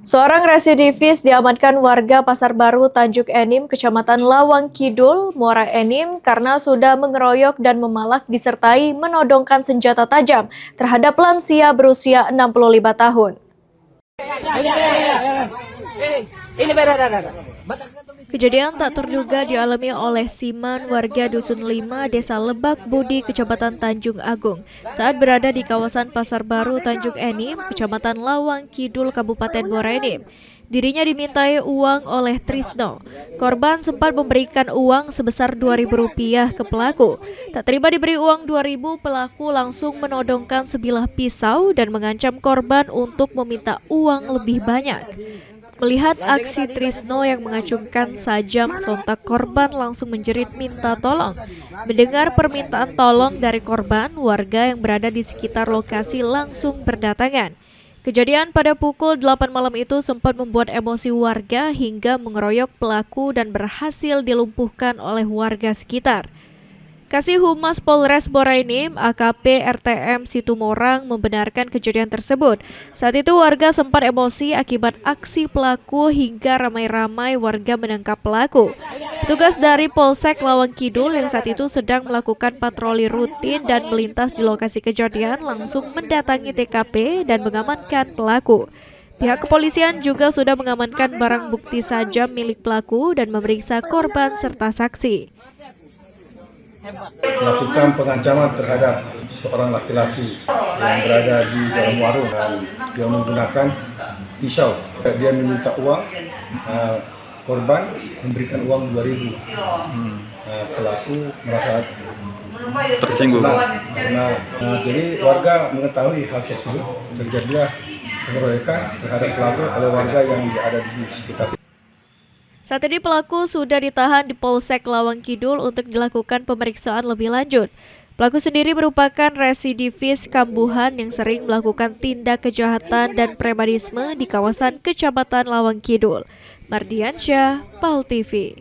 Seorang residivis diamankan warga Pasar Baru Tanjung Enim, Kecamatan Lawang Kidul, Muara Enim karena sudah mengeroyok dan memalak disertai menodongkan senjata tajam terhadap lansia berusia 65 tahun. Kejadian tak terduga dialami oleh Siman, warga Dusun 5, Desa Lebak Budi, Kecamatan Tanjung Agung, saat berada di kawasan Pasar Baru Tanjung Enim, Kecamatan Lawang Kidul, Kabupaten Muara Enim. Dirinya dimintai uang oleh Trisno. Korban sempat memberikan uang sebesar Rp2.000 ke pelaku. Tak terima diberi uang Rp2.000, pelaku langsung menodongkan sebilah pisau dan mengancam korban untuk meminta uang lebih banyak. Melihat aksi Trisno yang mengacungkan sajam, sontak korban langsung menjerit minta tolong. Mendengar permintaan tolong dari korban, warga yang berada di sekitar lokasi langsung berdatangan. Kejadian pada pukul 8 malam itu sempat membuat emosi warga hingga mengeroyok pelaku dan berhasil dilumpuhkan oleh warga sekitar. Kasih Humas Polres Muara Enim, AKP RTM Situmorang, membenarkan kejadian tersebut. Saat itu warga sempat emosi akibat aksi pelaku hingga ramai-ramai warga menangkap pelaku. Petugas dari Polsek Lawang Kidul yang saat itu sedang melakukan patroli rutin dan melintas di lokasi kejadian langsung mendatangi TKP dan mengamankan pelaku. Pihak kepolisian juga sudah mengamankan barang bukti sajam milik pelaku dan memeriksa korban serta saksi. Melakukan pengancaman terhadap seorang laki-laki yang berada di dalam warung dan dia menggunakan pisau. Dia meminta uang, korban memberikan uang Rp2.000. Pelaku merasa tersinggung. Jadi warga mengetahui hal tersebut, terjadilah pengeroyokan terhadap pelaku oleh warga yang ada di sekitar. Saat ini pelaku sudah ditahan di Polsek Lawang Kidul untuk dilakukan pemeriksaan lebih lanjut. Pelaku sendiri merupakan residivis kambuhan yang sering melakukan tindak kejahatan dan premanisme di kawasan Kecamatan Lawang Kidul. Mardiansyah, PAL TV.